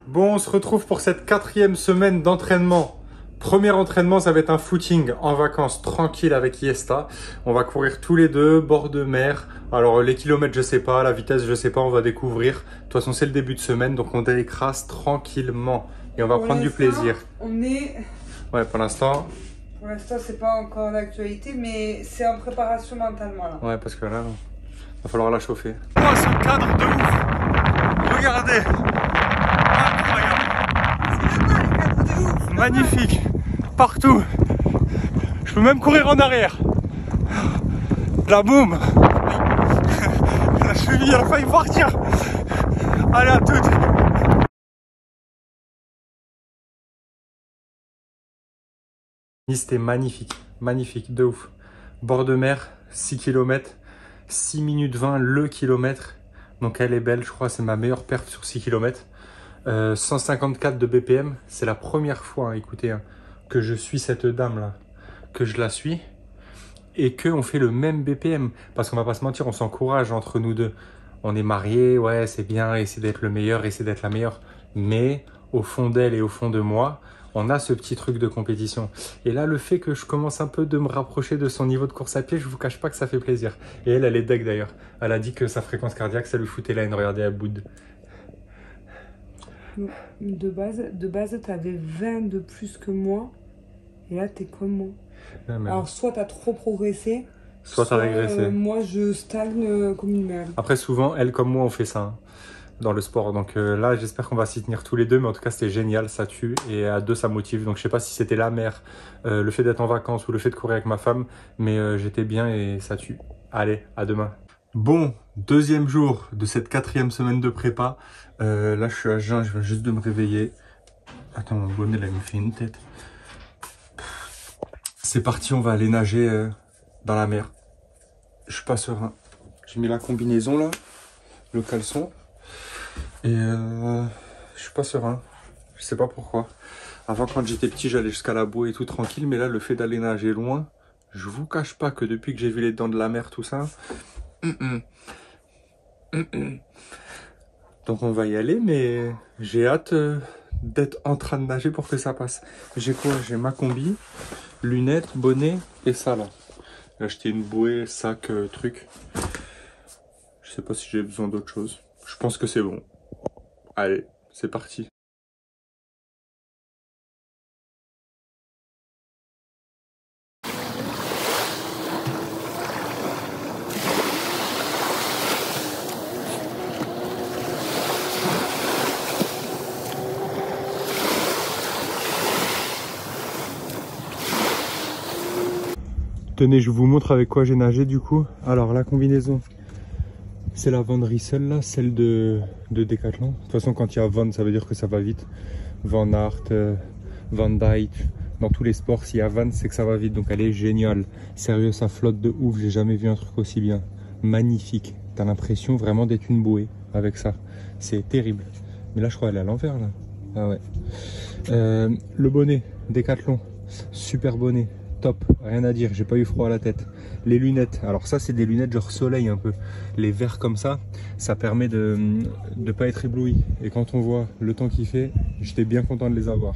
Bon, on se retrouve pour cette 4e semaine d'entraînement. Premier entraînement, ça va être un footing en vacances tranquille avec Yesta. On va courir tous les deux, bord de mer. Alors les kilomètres, je sais pas, la vitesse, je sais pas, on va découvrir. De toute façon, c'est le début de semaine, donc on décrase tranquillement. Et on va prendre du plaisir. On est... Ouais, pour l'instant... Pour l'instant, c'est pas encore d'actualité, mais c'est en préparation mentalement là. Ouais, parce que là, va falloir la chauffer. Oh, ce cadre de ouf! Regardez! Magnifique, partout. Je peux même courir en arrière. La boum. La cheville a failli partir. Allez, à toutes. C'était magnifique, magnifique, de ouf. Bord de mer, 6 km, 6 minutes 20 le kilomètre. Donc elle est belle, je crois, c'est ma meilleure perf sur 6 km. 154 de BPM, c'est la première fois, hein, écoutez, hein, que je suis cette dame-là, que je la suis, et qu'on fait le même BPM. Parce qu'on va pas se mentir, on s'encourage entre nous deux. On est mariés, ouais, c'est bien, essayer d'être le meilleur, essayer d'être la meilleure. Mais au fond d'elle et au fond de moi, on a ce petit truc de compétition. Et là, le fait que je commence un peu de me rapprocher de son niveau de course à pied, je vous cache pas que ça fait plaisir. Et elle est deg d'ailleurs. Elle a dit que sa fréquence cardiaque, ça lui foutait la haine. Regardez, elle boude. De base tu avais 20 de plus que moi. Et là, t'es comme moi. Mais... Alors, soit t'as trop progressé, soit t'as régressé. Moi, je stagne comme une merde. Après, souvent, elle comme moi, on fait ça, hein, dans le sport. Donc là, j'espère qu'on va s'y tenir tous les deux. Mais en tout cas, c'était génial, ça tue. Et à deux, ça motive. Donc je sais pas si c'était la mer, le fait d'être en vacances ou le fait de courir avec ma femme. Mais j'étais bien et ça tue. Allez, à demain. Bon, deuxième jour de cette 4e semaine de prépa. Là, je suis à jeun, je viens juste de me réveiller. Attends, mon bonnet, là, il me fait une tête. C'est parti, on va aller nager dans la mer. Je suis pas serein. J'ai mis la combinaison, là, le caleçon. Et je suis pas serein. Je sais pas pourquoi. Avant, quand j'étais petit, j'allais jusqu'à la bouée et tout tranquille. Mais là, le fait d'aller nager loin, je vous cache pas que depuis que j'ai vu les dents de la mer, tout ça... Donc on va y aller, mais j'ai hâte d'être en train de nager pour que ça passe. J'ai quoi? J'ai ma combi, lunettes, bonnet et ça là. J'ai acheté une bouée, sac, truc. Je sais pas si j'ai besoin d'autre chose. Je pense que c'est bon. Allez, c'est parti. Tenez, je vous montre avec quoi j'ai nagé du coup. Alors la combinaison, c'est la Van Rissel là, celle de Decathlon. De toute façon, quand il y a Van, ça veut dire que ça va vite. Van Aert, Van Dijk, dans tous les sports, s'il y a Van, c'est que ça va vite. Donc elle est géniale. Sérieux, ça flotte de ouf. J'ai jamais vu un truc aussi bien. Magnifique. T'as l'impression vraiment d'être une bouée avec ça. C'est terrible. Mais là, je crois qu'elle est à l'envers là. Ah ouais. Le bonnet, Decathlon. Super bonnet. Top, rien à dire, j'ai pas eu froid à la tête. Les lunettes, alors ça c'est des lunettes genre soleil un peu. Les verres comme ça permet de pas être ébloui. Et quand on voit le temps qu'il fait, j'étais bien content de les avoir.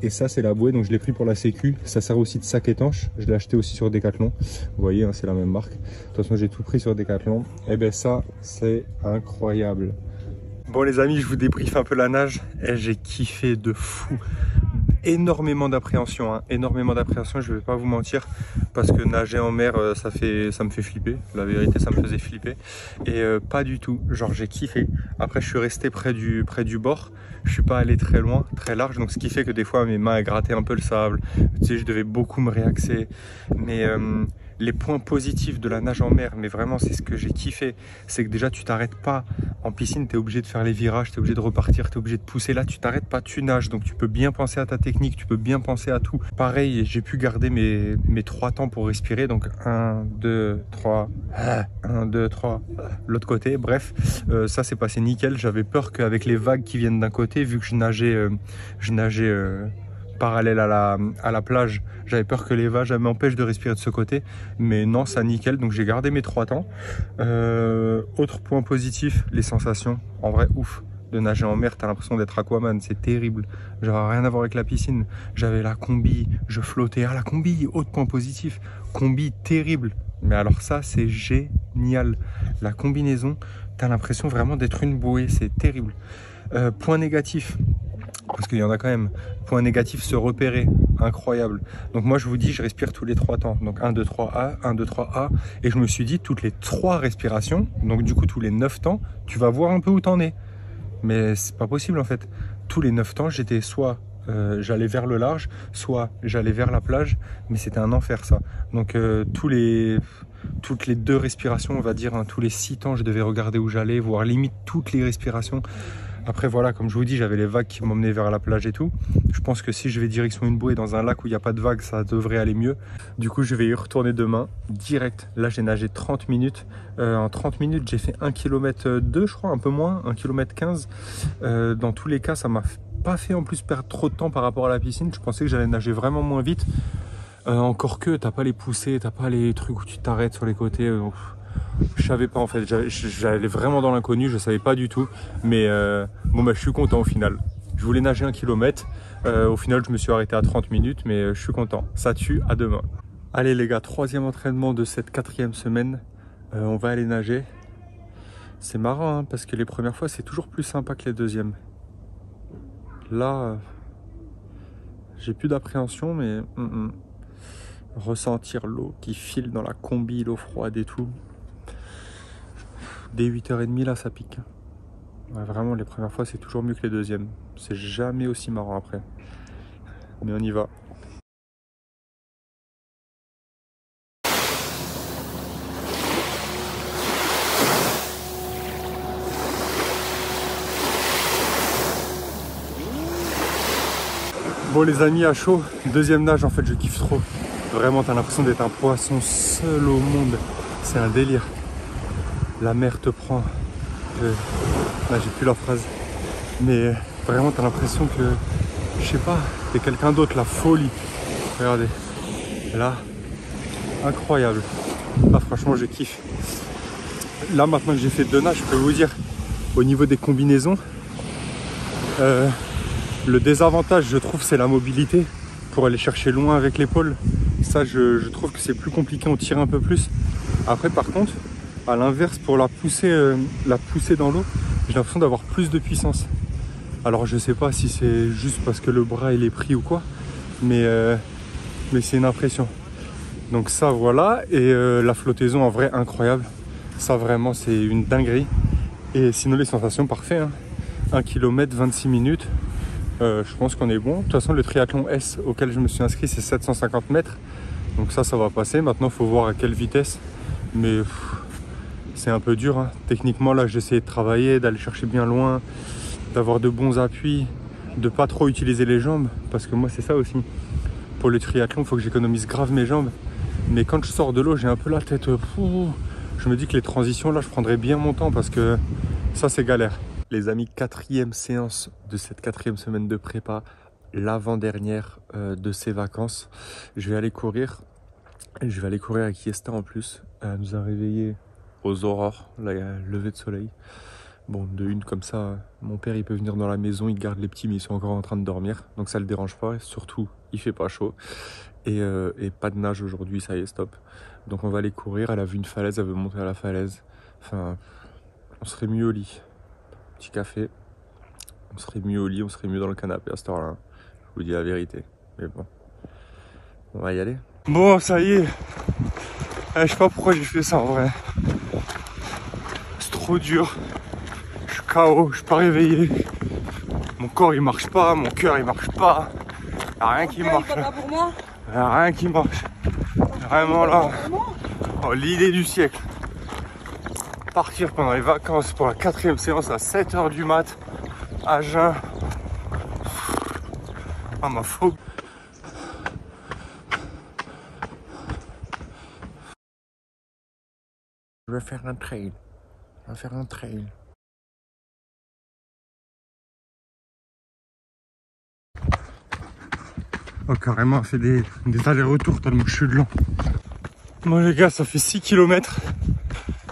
Et ça c'est la bouée, donc je l'ai pris pour la sécu. Ça sert aussi de sac étanche, je l'ai acheté aussi sur Decathlon. Vous voyez, hein, c'est la même marque. De toute façon j'ai tout pris sur Decathlon. Et ben ça c'est incroyable. Bon les amis, je vous débriefe un peu la nage. Et j'ai kiffé de fou. Énormément d'appréhension, hein. Énormément d'appréhension, je vais pas vous mentir, parce que nager en mer, ça me fait flipper. La vérité, ça me faisait flipper. Et pas du tout, genre j'ai kiffé. Après, je suis resté près du bord. Je suis pas allé très loin, très large, donc ce qui fait que des fois mes mains grattaient un peu le sable. Tu sais, je devais beaucoup me réaxer. Mais les points positifs de la nage en mer, mais vraiment c'est ce que j'ai kiffé, c'est que déjà tu t'arrêtes pas. En piscine, tu es obligé de faire les virages, tu es obligé de repartir, tu es obligé de pousser. Là, tu t'arrêtes pas, tu nages, donc tu peux bien penser à ta technique, tu peux bien penser à tout. Pareil, j'ai pu garder mes 3 temps pour respirer, donc 1, 2, 3, 1, 2, 3, l'autre côté. Bref, ça s'est passé nickel. J'avais peur qu'avec les vagues qui viennent d'un côté, vu que je nageais parallèle à la plage, j'avais peur que les vagues m'empêchent de respirer de ce côté, mais non, ça nickel, donc j'ai gardé mes 3 temps. Autre point positif, les sensations, en vrai ouf, de nager en mer, t'as l'impression d'être Aquaman, c'est terrible. Genre rien à voir avec la piscine. J'avais la combi, je flottais. Ah la combi, autre point positif. Combi terrible. Mais alors ça, c'est génial. La combinaison, t'as l'impression vraiment d'être une bouée, c'est terrible. Point négatif, parce qu'il y en a quand même. Point négatif, se repérer, incroyable. Donc moi je vous dis, je respire tous les 3 temps. Donc 1, 2, 3, A, 1, 2, 3, A. Et je me suis dit, toutes les 3 respirations, donc du coup tous les 9 temps, tu vas voir un peu où t'en es. Mais c'est pas possible en fait. Tous les 9 temps, j'étais soit j'allais vers le large, soit j'allais vers la plage, mais c'était un enfer ça. Donc toutes les 2 respirations, on va dire, hein, tous les 6 temps, je devais regarder où j'allais, voire limite toutes les respirations. Après voilà, comme je vous dis, j'avais les vagues qui m'emmenaient vers la plage et tout. Je pense que si je vais direction une bouée dans un lac où il n'y a pas de vagues, ça devrait aller mieux. Du coup, je vais y retourner demain, direct. Là, j'ai nagé 30 minutes. En 30 minutes, j'ai fait 1 km 2, je crois, un peu moins, 1 km 15. Dans tous les cas, ça m'a pas fait en plus perdre trop de temps par rapport à la piscine. Je pensais que j'allais nager vraiment moins vite. Encore que, t'as pas les poussées, t'as pas les trucs où tu t'arrêtes sur les côtés. Je savais pas en fait, j'allais vraiment dans l'inconnu, je savais pas du tout. Mais bon bah je suis content au final. Je voulais nager 1 km, au final je me suis arrêté à 30 minutes, mais je suis content. Ça tue, à demain. Allez les gars, 3e entraînement de cette 4e semaine. On va aller nager. C'est marrant hein, parce que les premières fois c'est toujours plus sympa que les deuxièmes. Là, j'ai plus d'appréhension, mais ressentir l'eau qui file dans la combi, l'eau froide et tout. Dès 8h30 là ça pique. Ouais, vraiment les premières fois c'est toujours mieux que les deuxièmes. C'est jamais aussi marrant après. Mais on y va. Bon les amis, à chaud, 2e nage en fait, je kiffe trop. Vraiment t'as l'impression d'être un poisson seul au monde. C'est un délire. La mer te prend. Là j'ai plus la phrase. Mais vraiment t'as l'impression que, je sais pas, t'es quelqu'un d'autre, la folie. Regardez. Là, incroyable. Là franchement je kiffe. Là maintenant que j'ai fait 2 nages, je peux vous dire, au niveau des combinaisons, le désavantage je trouve c'est la mobilité. Pour aller chercher loin avec l'épaule. Ça je trouve que c'est plus compliqué, on tire un peu plus. Après par contre, à l'inverse, pour la pousser dans l'eau, j'ai l'impression d'avoir plus de puissance. Alors je sais pas si c'est juste parce que le bras il est pris ou quoi, mais c'est une impression. Donc ça voilà, et la flottaison en vrai incroyable. Ça vraiment c'est une dinguerie. Et sinon les sensations parfaites. Hein. 1 km 26 minutes. Je pense qu'on est bon. De toute façon le triathlon S auquel je me suis inscrit c'est 750 mètres. Donc ça va passer. Maintenant il faut voir à quelle vitesse. Mais c'est un peu dur. Hein. Techniquement là j'ai essayé de travailler, d'aller chercher bien loin, d'avoir de bons appuis, de pas trop utiliser les jambes. Parce que moi c'est ça aussi. Pour le triathlon il faut que j'économise grave mes jambes. Mais quand je sors de l'eau j'ai un peu la tête. Je me dis que les transitions là je prendrais bien mon temps parce que ça c'est galère. Les amis, 4e séance de cette 4e semaine de prépa, l'avant-dernière de ces vacances. Je vais aller courir. Je vais aller courir avec Yesta en plus. Elle nous a réveillés aux aurores, là il y a un lever de soleil. Bon, de une comme ça, mon père il peut venir dans la maison, il garde les petits mais ils sont encore en train de dormir. Donc ça le dérange pas, et surtout il fait pas chaud. Et pas de nage aujourd'hui, ça y est, stop. Donc on va aller courir, elle a vu une falaise, elle veut monter à la falaise. Enfin, on serait mieux au lit. Petit café, on serait mieux au lit, on serait mieux dans le canapé à cette heure-là. Je vous dis la vérité. Mais bon, on va y aller. Bon, ça y est. Je sais pas pourquoi j'ai fait ça en vrai. C'est trop dur. Je suis KO, je suis pas réveillé. Mon corps il marche pas, mon cœur il marche pas. Y'a rien qui marche. Y'a rien qui marche. Vraiment là. Oh, l'idée du siècle. Partir pendant les vacances pour la 4e séance à 7h du mat à jeun. Ah ma faute. Je vais faire un trail. On va faire un trail. Oh carrément, on fait des allers-retours tellement je suis lent. Bon les gars, ça fait 6 km.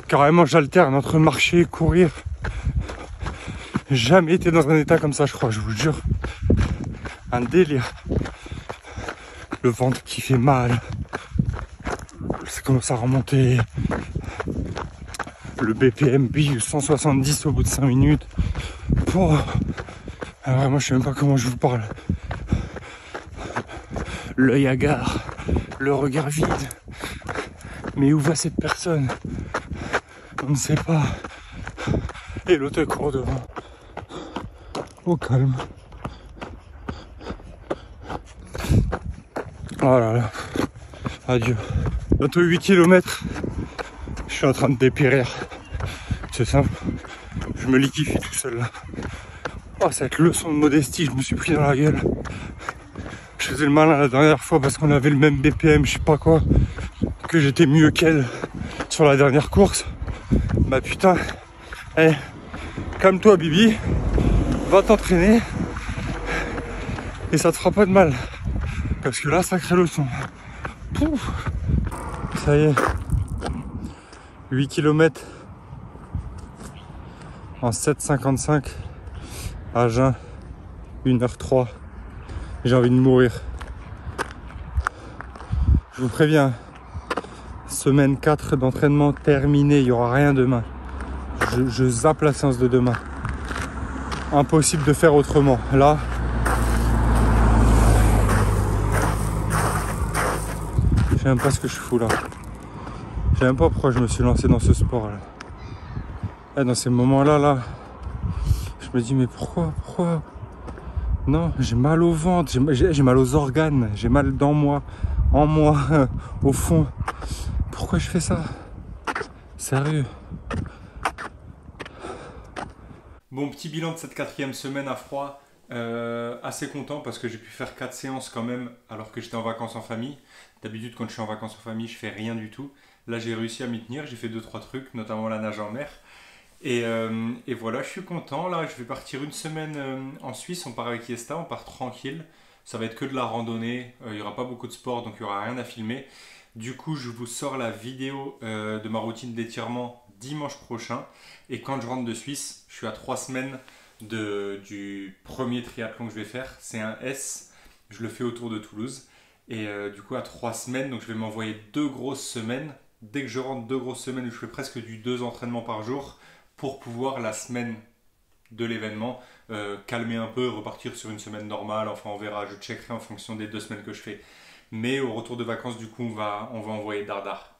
Carrément j'alterne entre marcher et courir. jamais été dans un état comme ça, je crois, je vous jure. Un délire. Le ventre qui fait mal. Ça commence à remonter. Le BPM bille 170 au bout de 5 minutes. Oh. Alors moi je sais même pas comment je vous parle. L'œil hagard, le regard vide. Mais où va cette personne? On ne sait pas. Et l'autre court devant. Au calme. Oh là là. Adieu. Bientôt 8 km. Je suis en train de dépérir. C'est simple. Je me liquifie tout seul là. Oh, cette leçon de modestie, je me suis pris dans la gueule. Je faisais le malin la dernière fois parce qu'on avait le même BPM, je sais pas quoi. Que j'étais mieux qu'elle sur la dernière course. Bah putain. Eh, calme-toi Bibi. Va t'entraîner. Et ça te fera pas de mal. Parce que là, sacrée leçon. Pouf. Ça y est. 8 km en 7,55 à jeun, 1h03. J'ai envie de mourir. Je vous préviens, semaine 4 d'entraînement terminée, il n'y aura rien demain. Je zappe la séance de demain. Impossible de faire autrement. Là, je sais même pas ce que je fous là. Je sais même pas pourquoi je me suis lancé dans ce sport là. Et dans ces moments-là, là, je me dis mais pourquoi Non, j'ai mal au ventre, j'ai mal aux organes, j'ai mal dans moi, en moi, au fond. Pourquoi je fais ça? Sérieux? Bon, petit bilan de cette 4e semaine à froid. Assez content parce que j'ai pu faire 4 séances quand même alors que j'étais en vacances en famille. D'habitude quand je suis en vacances en famille je fais rien du tout. Là j'ai réussi à m'y tenir, j'ai fait 2-3 trucs, notamment la nage en mer. Et voilà, je suis content. Là je vais partir une semaine en Suisse, on part avec Yesta, on part tranquille. Ça va être que de la randonnée, il n'y aura pas beaucoup de sport donc il n'y aura rien à filmer. Du coup je vous sors la vidéo de ma routine d'étirement dimanche prochain. Et quand je rentre de Suisse, je suis à 3 semaines du premier triathlon que je vais faire. C'est un S, je le fais autour de Toulouse. Et du coup à 3 semaines, donc je vais m'envoyer 2 grosses semaines. Dès que je rentre, 2 grosses semaines où je fais presque du 2 entraînements par jour pour pouvoir la semaine de l'événement calmer un peu, repartir sur une semaine normale. Enfin on verra, je checkerai en fonction des 2 semaines que je fais. Mais au retour de vacances du coup on va envoyer dardard.